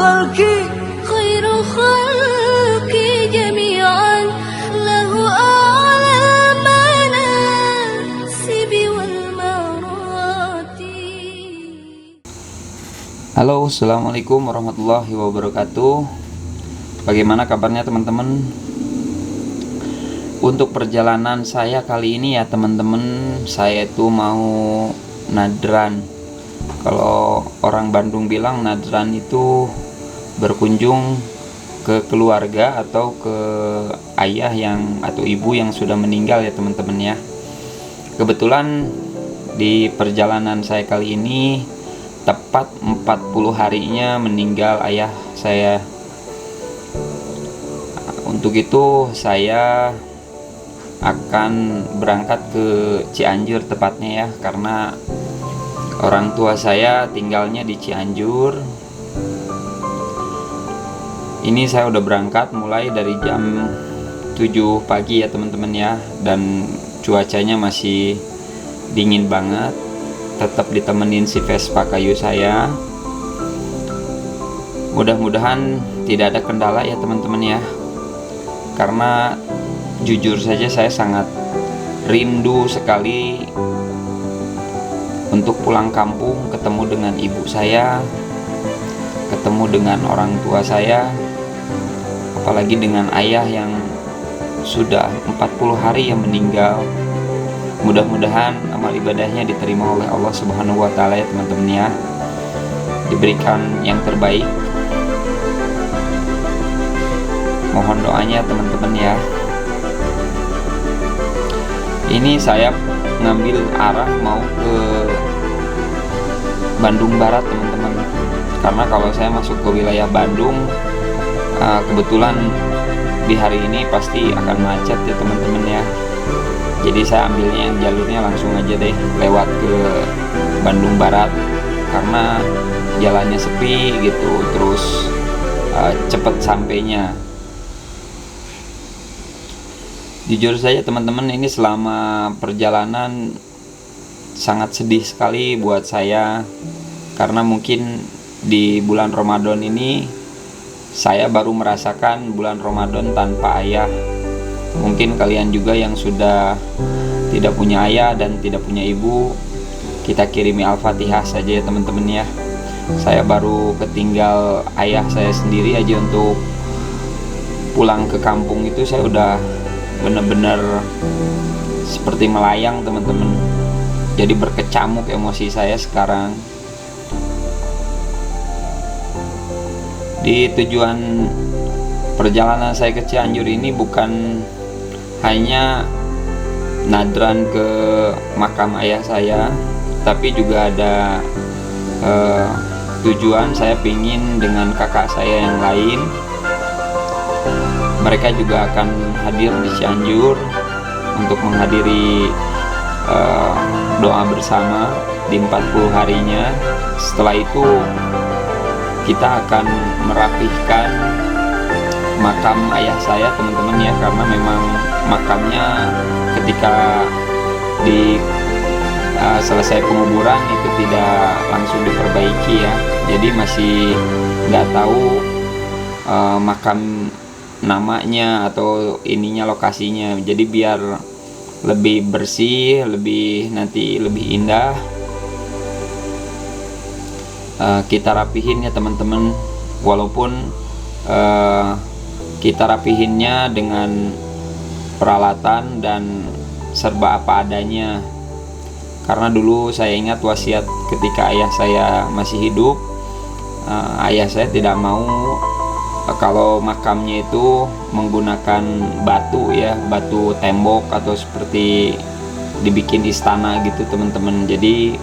الخلق خير الخلق جميعا له أعلى المناسب والمراتب. Halo, assalamualaikum warahmatullahi wabarakatuh. Bagaimana kabarnya teman-teman? Untuk perjalanan saya kali ini ya teman-teman, saya itu mau nadran. Kalau orang Bandung bilang nadran itu berkunjung ke keluarga atau ke ayah yang atau ibu yang sudah meninggal ya teman-teman ya. Kebetulan di perjalanan saya kali ini tepat 40 harinya meninggal ayah saya. Untuk itu saya akan berangkat ke Cianjur tepatnya ya, karena orang tua saya tinggalnya di Cianjur. Ini saya udah berangkat mulai dari jam 7 pagi ya teman-teman ya, dan cuacanya masih dingin banget. Tetap ditemenin si Vespa kayu saya. Mudah-mudahan tidak ada kendala ya teman-teman ya, karena jujur saja saya sangat rindu sekali untuk pulang kampung, ketemu dengan ibu saya, ketemu dengan orang tua saya, apalagi dengan ayah yang sudah 40 hari yang meninggal. Mudah-mudahan amal ibadahnya diterima oleh Allah Subhanahu wa Ta'ala ya teman-teman ya, diberikan yang terbaik. Mohon doanya teman-teman ya. Ini saya ngambil arah mau ke Bandung Barat teman-teman, karena kalau saya masuk ke wilayah Bandung kebetulan di hari ini pasti akan macet ya teman-teman ya. Jadi saya ambilnya yang jalurnya langsung aja deh lewat ke Bandung Barat, karena jalannya sepi gitu, terus cepet sampainya. Jujur saja teman-teman, ini selama perjalanan sangat sedih sekali buat saya, karena mungkin di bulan Ramadan ini saya baru merasakan bulan Ramadan tanpa ayah. Mungkin kalian juga yang sudah tidak punya ayah dan tidak punya ibu, kita kirimi Al-Fatihah saja ya teman-teman ya. Saya baru ketinggal ayah saya sendiri aja untuk pulang ke kampung itu saya udah bener-bener seperti melayang teman-teman. Jadi berkecamuk emosi saya sekarang. Di tujuan perjalanan saya ke Cianjur ini bukan hanya nadran ke makam ayah saya, tapi juga ada tujuan saya pingin dengan kakak saya yang lain. Mereka juga akan hadir di Cianjur untuk menghadiri doa bersama di 40 harinya. Setelah itu kita akan merapihkan makam ayah saya teman-teman ya, karena memang makamnya ketika di selesai penguburan itu tidak langsung diperbaiki ya. Jadi masih nggak tahu makam namanya atau ininya, lokasinya. Jadi biar lebih bersih, nanti lebih indah, kita rapihin ya teman-teman. Walaupun kita rapihinnya dengan peralatan dan serba apa adanya, karena dulu saya ingat wasiat ketika ayah saya masih hidup. Ayah saya tidak mau kalau makamnya itu menggunakan batu ya, batu tembok atau seperti dibikin istana gitu teman-teman. Jadi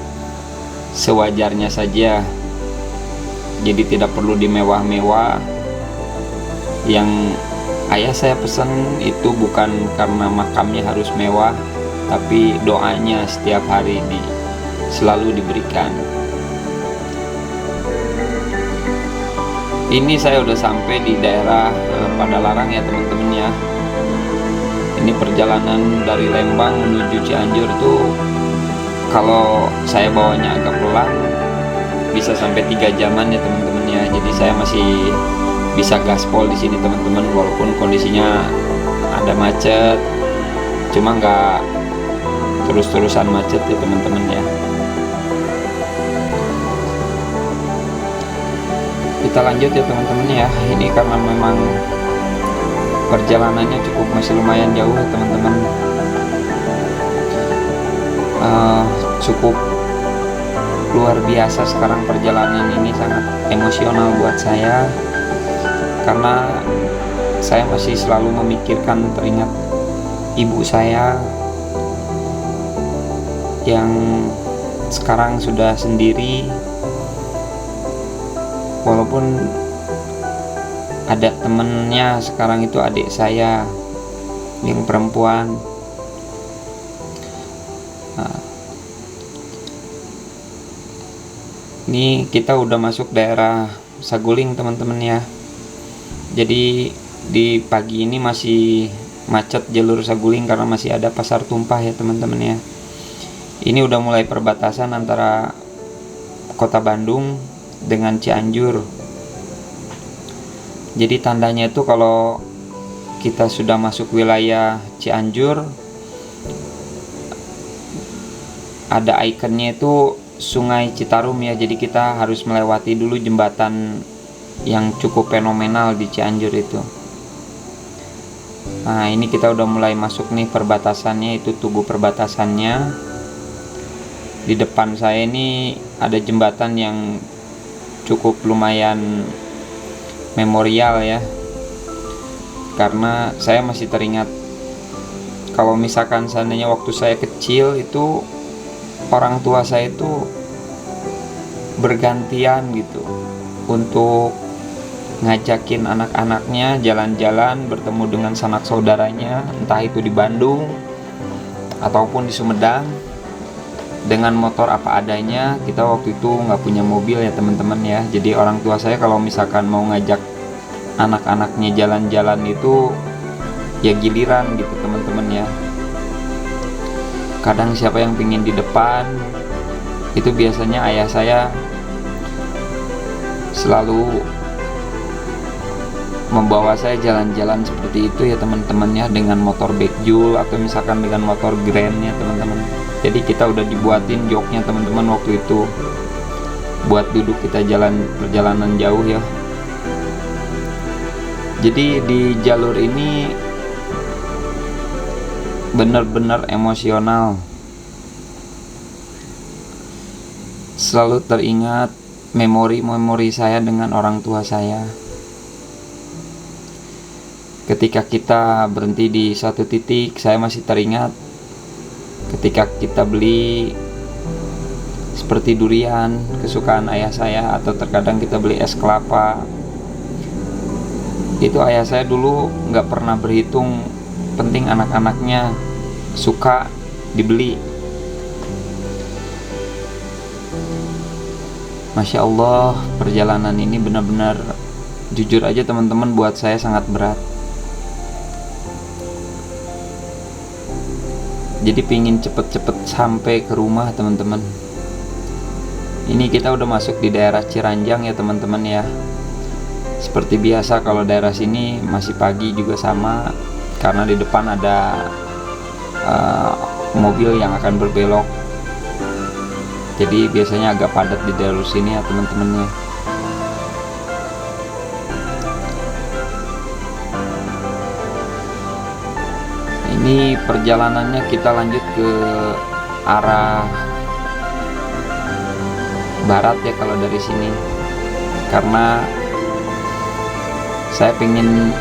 sewajarnya saja, jadi tidak perlu dimewah-mewah. Yang ayah saya pesan itu bukan karena makamnya harus mewah, tapi doanya setiap hari selalu diberikan. Ini saya udah sampai di daerah Padalarang ya teman-teman ya. Ini perjalanan dari Lembang menuju Cianjur tuh kalau saya bawanya agak pelan bisa sampai 3 jaman ya teman-teman ya. Jadi saya masih bisa gaspol di sini teman-teman, walaupun kondisinya ada macet, cuma nggak terus-terusan macet ya teman-teman ya. Kita lanjut ya teman-teman ya. Ini karena memang perjalanannya masih lumayan jauh ya teman-teman. Cukup luar biasa sekarang perjalanan ini, sangat emosional buat saya karena saya masih selalu memikirkan, teringat ibu saya yang sekarang sudah sendiri, walaupun ada temennya sekarang itu adik saya yang perempuan. Ini kita udah masuk daerah Saguling teman-teman ya. Jadi di pagi ini masih macet jalur Saguling karena masih ada pasar tumpah ya teman-teman ya. Ini udah mulai perbatasan antara kota Bandung dengan Cianjur. Jadi tandanya itu kalau kita sudah masuk wilayah Cianjur, ada ikonnya itu Sungai Citarum ya. Jadi kita harus melewati dulu jembatan yang cukup fenomenal di Cianjur itu. Nah ini kita udah mulai masuk nih perbatasannya, itu tugu perbatasannya. Di depan saya ini ada jembatan yang cukup lumayan memorial ya, karena saya masih teringat kalau misalkan seandainya waktu saya kecil itu orang tua saya itu bergantian gitu untuk ngajakin anak-anaknya jalan-jalan, bertemu dengan sanak saudaranya, entah itu di Bandung ataupun di Sumedang, dengan motor apa adanya. Kita waktu itu nggak punya mobil ya teman-teman ya. Jadi orang tua saya kalau misalkan mau ngajak anak-anaknya jalan-jalan itu ya giliran gitu teman-teman ya. Kadang siapa yang pingin di depan, itu biasanya ayah saya selalu membawa saya jalan-jalan seperti itu ya teman-teman ya, dengan motor backjul atau misalkan dengan motor grand ya teman-teman. Jadi kita udah dibuatin joknya teman-teman waktu itu buat duduk kita jalan perjalanan jauh ya. Jadi di jalur ini benar-benar emosional. Selalu teringat memori-memori saya dengan orang tua saya. Ketika kita berhenti di satu titik, saya masih teringat ketika kita beli seperti durian kesukaan ayah saya, atau terkadang kita beli es kelapa. Itu ayah saya dulu nggak pernah berhitung, penting anak-anaknya suka dibeli. Masya Allah, perjalanan ini benar-benar, jujur aja teman-teman, buat saya sangat berat. Jadi pingin cepet-cepet sampai ke rumah teman-teman. Ini kita udah masuk di daerah Ciranjang ya teman-teman ya. Seperti biasa kalau daerah sini masih pagi juga sama, karena di depan ada mobil yang akan berbelok. Jadi biasanya agak padat di jalur sini ya teman-temannya. Ini perjalanannya kita lanjut ke arah barat ya kalau dari sini, karena saya pengen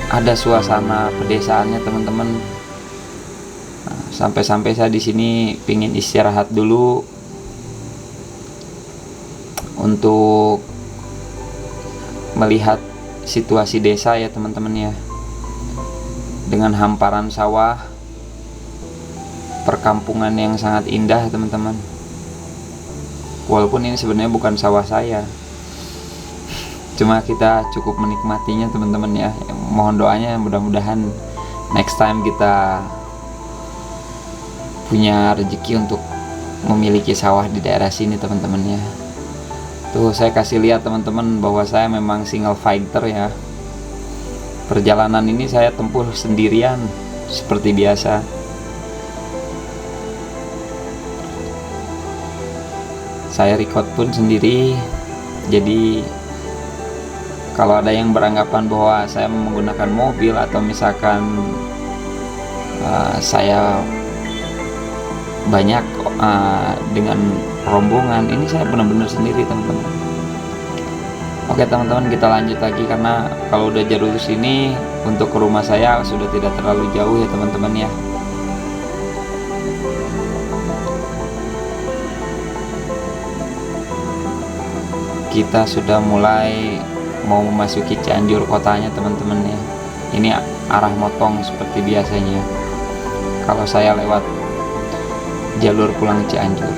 ada suasana pedesaannya teman-teman. Nah, sampai-sampai saya di sini pengen istirahat dulu untuk melihat situasi desa ya teman-teman ya, dengan hamparan sawah, perkampungan yang sangat indah teman-teman. Walaupun ini sebenarnya bukan sawah saya, cuma kita cukup menikmatinya teman-teman ya. Mohon doanya, mudah-mudahan next time kita punya rezeki untuk memiliki sawah di daerah sini teman-teman ya. Tuh saya kasih lihat teman-teman bahwa saya memang single fighter ya. Perjalanan ini saya tempuh sendirian seperti biasa. Saya record pun sendiri. Jadi kalau ada yang beranggapan bahwa saya menggunakan mobil atau misalkan saya banyak dengan rombongan, ini saya benar-benar sendiri teman-teman. Oke teman-teman, kita lanjut lagi karena kalau udah jalur sini untuk ke rumah saya sudah tidak terlalu jauh ya teman-teman ya. Kita sudah mulai mau memasuki Cianjur kotanya teman-teman ya. Ini arah motong seperti biasanya kalau saya lewat jalur pulang Cianjur.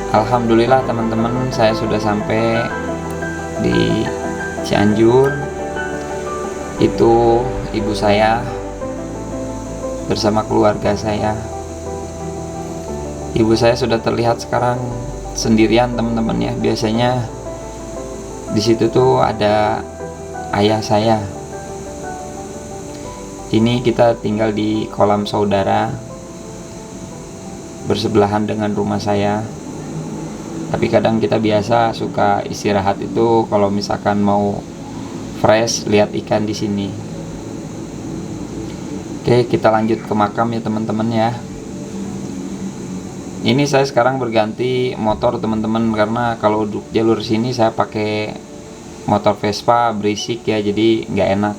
Alhamdulillah teman-teman, saya sudah sampai di Cianjur. Itu ibu saya bersama keluarga saya. Ibu saya sudah terlihat sekarang sendirian teman-teman ya. Biasanya di situ tuh ada ayah saya. Ini kita tinggal di kolam saudara bersebelahan dengan rumah saya. Tapi kadang kita biasa suka istirahat itu kalau misalkan mau fresh lihat ikan di sini. Oke, kita lanjut ke makam ya teman-teman ya. Ini saya sekarang berganti motor teman-teman karena kalau jalur sini saya pakai motor Vespa berisik ya, jadi nggak enak.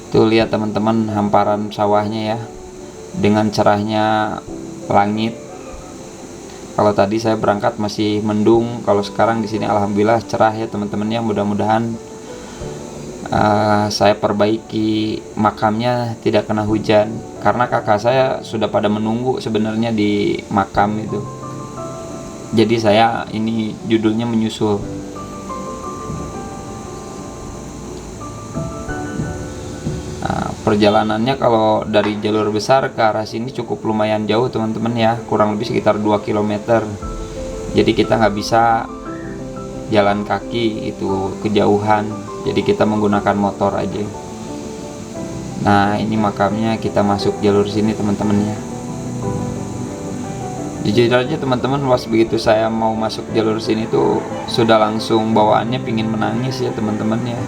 Tuh lihat teman-teman hamparan sawahnya ya, dengan cerahnya langit. Kalau tadi saya berangkat masih mendung, kalau sekarang di sini alhamdulillah cerah ya teman-teman ya. Mudah-mudahan saya perbaiki makamnya tidak kena hujan, karena kakak saya sudah pada menunggu sebenarnya di makam itu. Jadi saya ini judulnya menyusul. Perjalanannya kalau dari jalur besar ke arah sini cukup lumayan jauh teman-teman ya, kurang lebih sekitar 2 km. Jadi kita nggak bisa jalan kaki, itu kejauhan. Jadi kita menggunakan motor aja. Nah ini makamnya, kita masuk jalur sini teman-teman ya. Jujur aja teman-teman, pas begitu saya mau masuk jalur sini tuh sudah langsung bawaannya pingin menangis ya teman-teman ya.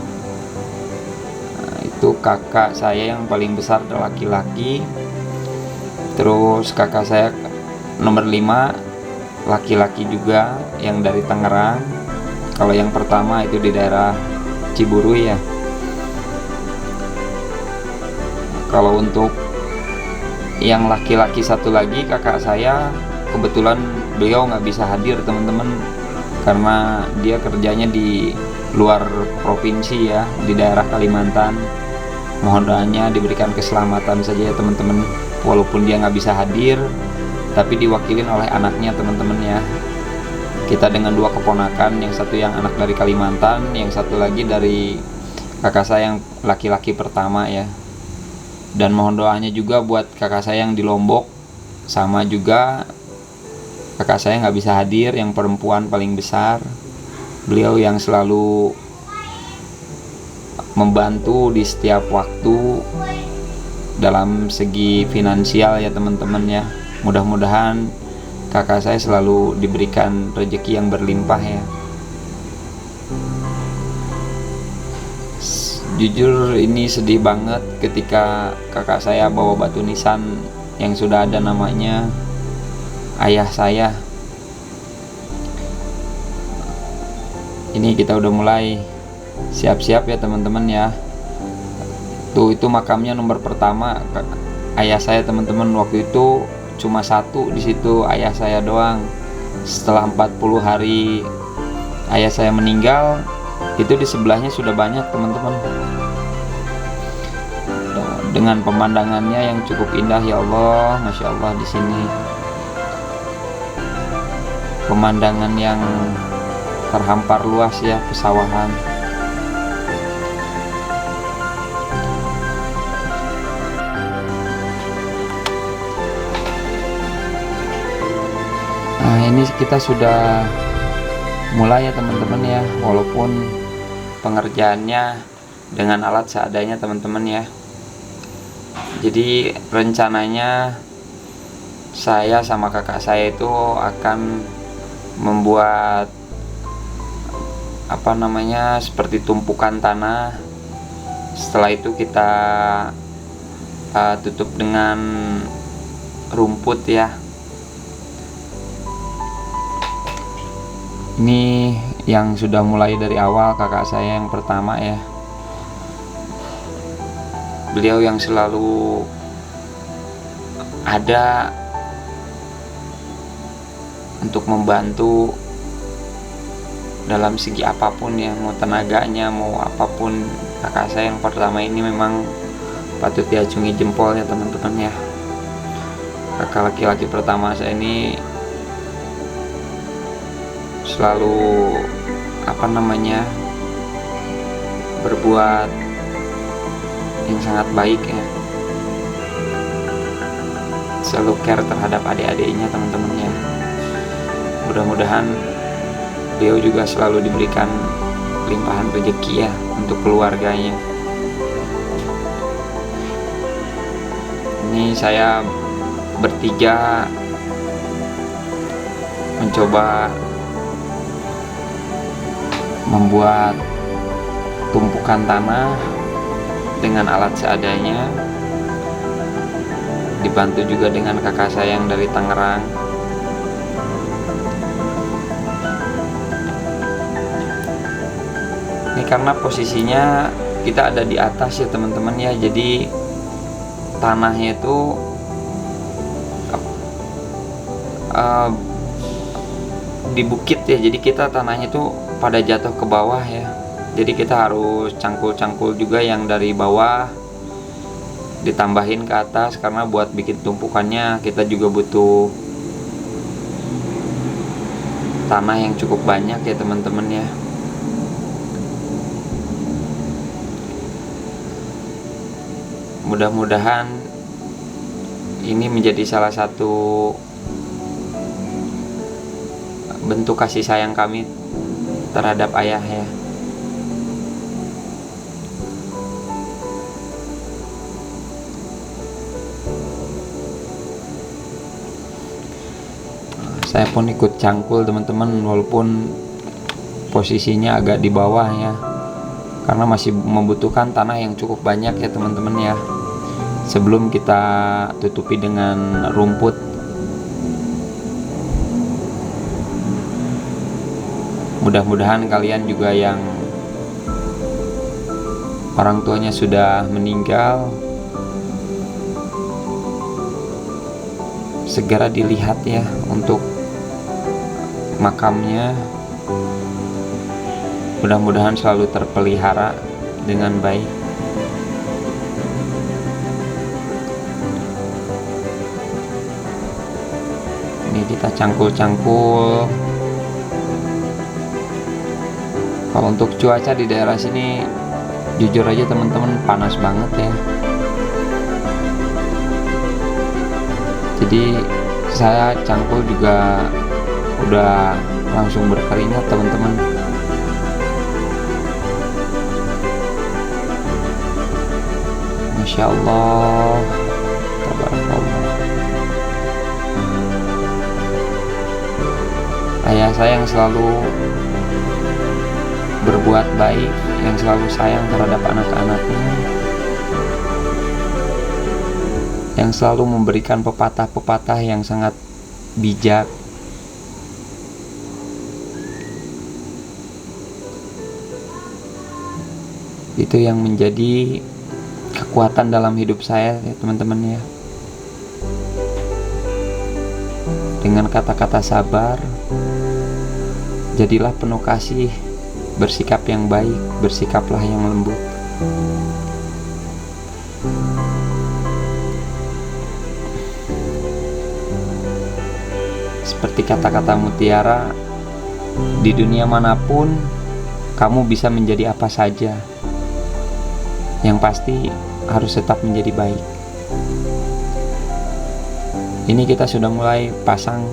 Nah, itu kakak saya yang paling besar adalah laki-laki. Terus kakak saya nomor 5 laki-laki juga yang dari Tangerang. Kalau yang pertama itu di daerah Ciburu ya. Kalau untuk yang laki-laki satu lagi kakak saya, kebetulan beliau nggak bisa hadir teman-teman karena dia kerjanya di luar provinsi ya, di daerah Kalimantan. Mohon doanya diberikan keselamatan saja ya teman-teman. Walaupun dia nggak bisa hadir, tapi diwakilin oleh anaknya teman-teman ya. Kita dengan 2 keponakan, yang satu yang anak dari Kalimantan, yang satu lagi dari kakak saya yang laki-laki pertama ya. Dan mohon doanya juga buat kakak saya yang di Lombok, sama juga kakak saya nggak bisa hadir, yang perempuan paling besar. Beliau yang selalu membantu di setiap waktu dalam segi finansial ya teman-teman ya. Mudah-mudahan kakak saya selalu diberikan rezeki yang berlimpah ya. Jujur ini sedih banget ketika kakak saya bawa batu nisan yang sudah ada namanya ayah saya. Ini kita udah mulai siap-siap ya teman-teman ya. Tuh itu makamnya nomor pertama ayah saya teman-teman. Waktu itu cuma satu di situ, ayah saya doang. Setelah 40 hari ayah saya meninggal, itu di sebelahnya sudah banyak teman-teman. Dengan pemandangannya yang cukup indah ya Allah, masya Allah di sini. Pemandangan yang terhampar luas ya, pesawahan. ini kita sudah mulai ya teman-teman ya, walaupun pengerjaannya dengan alat seadanya teman-teman ya. Jadi rencananya saya sama kakak saya itu akan membuat seperti tumpukan tanah. Setelah itu kita tutup dengan rumput ya. Ini yang sudah mulai dari awal kakak saya yang pertama ya. Beliau yang selalu ada untuk membantu dalam segi apapun ya, mau tenaganya, mau apapun. Kakak saya yang pertama ini memang patut diacungi jempol ya teman-teman ya. Kakak laki-laki pertama saya ini selalu berbuat yang sangat baik ya, selalu care terhadap adik-adiknya teman-teman ya. Mudah-mudahan beliau juga selalu diberikan limpahan rezeki ya untuk keluarganya. Ini saya bertiga mencoba membuat tumpukan tanah dengan alat seadanya, dibantu juga dengan kakak saya yang dari Tangerang. Ini karena posisinya kita ada di atas ya teman-teman ya, jadi tanahnya itu di bukit ya, jadi kita tanahnya itu pada jatuh ke bawah ya. Jadi kita harus cangkul-cangkul juga yang dari bawah ditambahin ke atas, karena buat bikin tumpukannya kita juga butuh tanah yang cukup banyak ya teman-teman ya. Mudah-mudahan ini menjadi salah satu bentuk kasih sayang kami terhadap ayah ya. Saya pun ikut cangkul teman-teman, walaupun posisinya agak di bawah ya, karena masih membutuhkan tanah yang cukup banyak ya teman-teman ya, sebelum kita tutupi dengan rumput. Mudah-mudahan kalian juga yang orang tuanya sudah meninggal segera dilihat ya untuk makamnya. Mudah-mudahan selalu terpelihara dengan baik. Ini kita cangkul-cangkul. Kalau untuk cuaca di daerah sini jujur aja teman-teman panas banget ya. Jadi saya cangkul juga udah langsung berkeringat teman-teman. Masya Allah, tabarakallah. Ayah saya yang selalu berbuat baik, yang selalu sayang terhadap anak-anaknya, yang selalu memberikan pepatah-pepatah yang sangat bijak. Itu yang menjadi kekuatan dalam hidup saya ya teman-teman ya. Dengan kata-kata sabar, jadilah penuh kasih, bersikap yang baik, bersikaplah yang lembut. Seperti kata-kata mutiara, di dunia manapun kamu bisa menjadi apa saja, yang pasti harus tetap menjadi baik. Ini kita sudah mulai pasang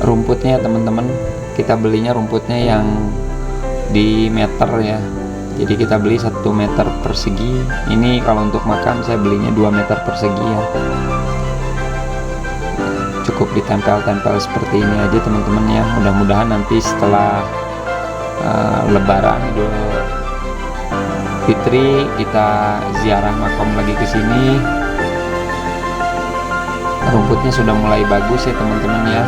rumputnya teman-teman, kita belinya rumputnya yang di meter ya. Jadi kita beli 1 meter persegi. Ini kalau untuk makam saya belinya 2 meter persegi ya. Cukup ditempel-tempel seperti ini aja teman-teman ya. Mudah-mudahan nanti setelah Lebaran Idul Fitri kita ziarah makam lagi ke sini. Rumputnya sudah mulai bagus ya teman-teman ya.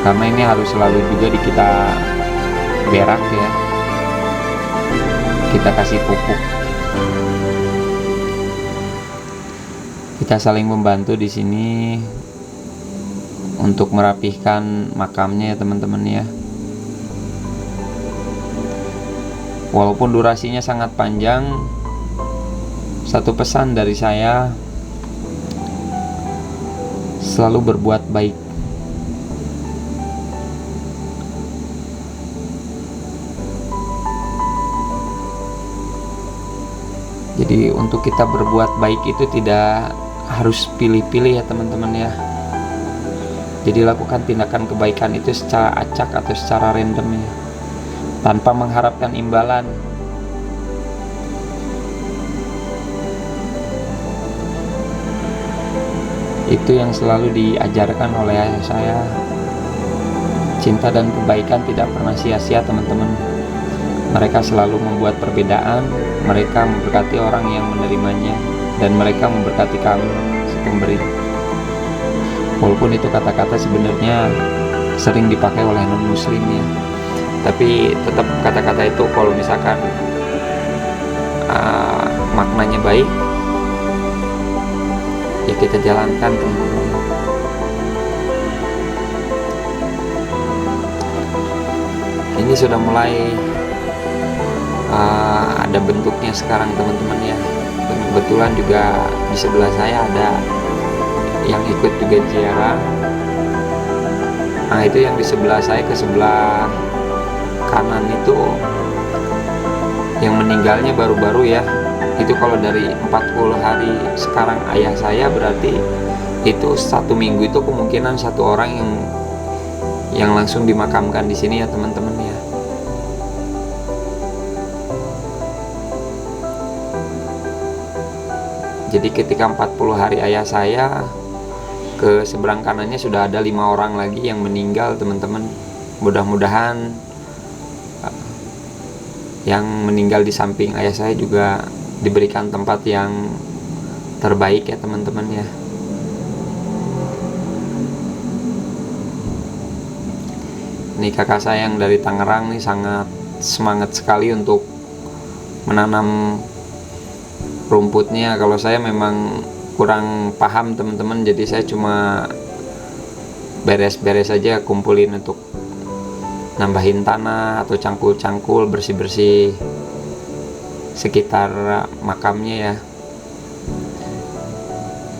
Karena ini harus selalu juga kita berak ya. Kita kasih pupuk. Kita saling membantu di sini untuk merapihkan makamnya ya teman-teman ya. Walaupun durasinya sangat panjang, satu pesan dari saya, selalu berbuat baik. Jadi untuk kita berbuat baik itu tidak harus pilih-pilih ya teman-teman ya. Jadi lakukan tindakan kebaikan itu secara acak atau secara random ya, tanpa mengharapkan imbalan. Itu yang selalu diajarkan oleh ayah saya. Cinta dan kebaikan tidak pernah sia-sia teman-teman. Mereka selalu membuat perbedaan. Mereka memberkati orang yang menerimanya, dan mereka memberkati kamu si pemberi. Walaupun itu kata-kata sebenarnya sering dipakai oleh non-muslim ya, tapi tetap kata-kata itu kalau misalkan maknanya baik ya kita jalankan teman-teman. Ini sudah mulai ada bentuknya sekarang teman-teman ya. Dan kebetulan juga di sebelah saya ada yang ikut juga ziarah. Nah itu yang di sebelah saya, ke sebelah kanan itu yang meninggalnya baru-baru ya. Itu kalau dari 40 hari sekarang ayah saya, berarti itu 1 minggu itu kemungkinan 1 orang yang langsung dimakamkan di sini ya teman-teman ya. Jadi ketika 40 hari ayah saya, ke seberang kanannya sudah ada 5 orang lagi yang meninggal teman-teman. Mudah-mudahan yang meninggal di samping ayah saya juga diberikan tempat yang terbaik ya teman-teman ya. Ini kakak saya yang dari Tangerang nih sangat semangat sekali untuk menanam rumputnya. Kalau saya memang kurang paham teman-teman, jadi saya cuma beres-beres aja, kumpulin untuk nambahin tanah atau cangkul-cangkul, bersih-bersih sekitar makamnya ya.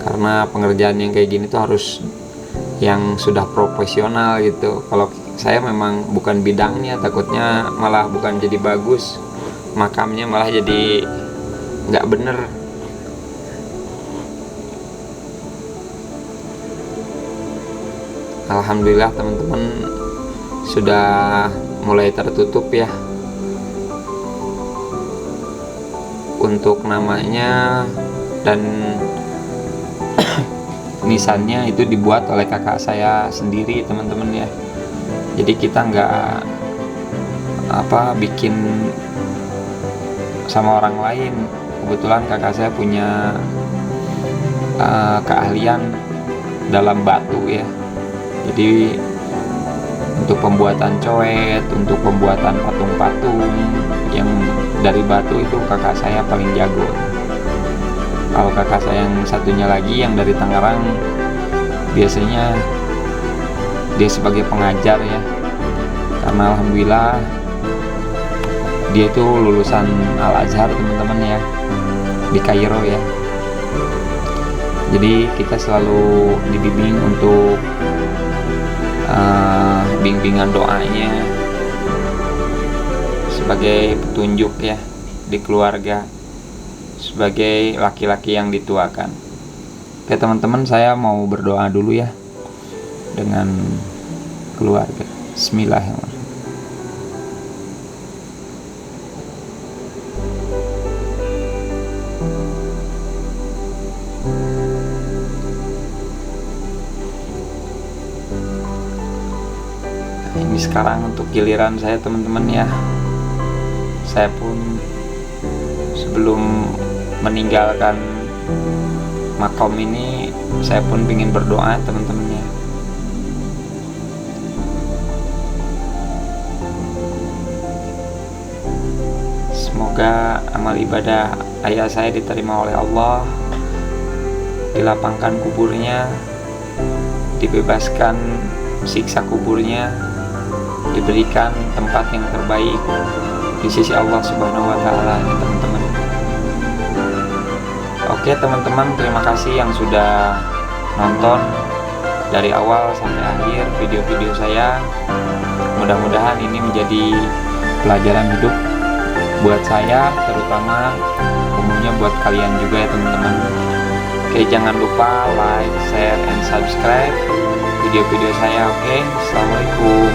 Karena pengerjaan yang kayak gini tuh harus yang sudah profesional gitu. Kalau saya memang bukan bidangnya, takutnya malah bukan jadi bagus makamnya, malah jadi nggak bener. Alhamdulillah teman-teman sudah mulai tertutup ya untuk namanya, dan nisannya itu dibuat oleh kakak saya sendiri teman-teman ya. Jadi kita nggak bikin sama orang lain. Kebetulan kakak saya punya keahlian dalam batu ya. Jadi untuk pembuatan coet, untuk pembuatan patung-patung yang dari batu itu kakak saya paling jago. Kalau kakak saya yang satunya lagi yang dari Tangerang, biasanya dia sebagai pengajar ya. Karena alhamdulillah dia itu lulusan Al-Azhar teman-teman ya, di Kairo ya. Jadi kita selalu dibimbing untuk bimbingan doanya sebagai petunjuk ya di keluarga, sebagai laki-laki yang dituakan. Oke teman-teman, saya mau berdoa dulu ya dengan keluarga. Bismillahirrahmanirrahim. Nah, ini sekarang untuk giliran saya teman-teman ya. Saya pun sebelum meninggalkan makom ini, saya pun ingin berdoa teman-teman ya. Semoga amal ibadah ayah saya diterima oleh Allah, dilapangkan kuburnya, dibebaskan siksa kuburnya, diberikan tempat yang terbaik di sisi Allah Subhanahu wa Ta'ala ya teman-teman. Oke teman-teman, terima kasih yang sudah nonton dari awal sampai akhir video-video saya. Mudah-mudahan ini menjadi pelajaran hidup buat saya, terutama umumnya buat kalian juga ya teman-teman. Oke, jangan lupa like, share, and subscribe video-video saya. Oke, assalamualaikum.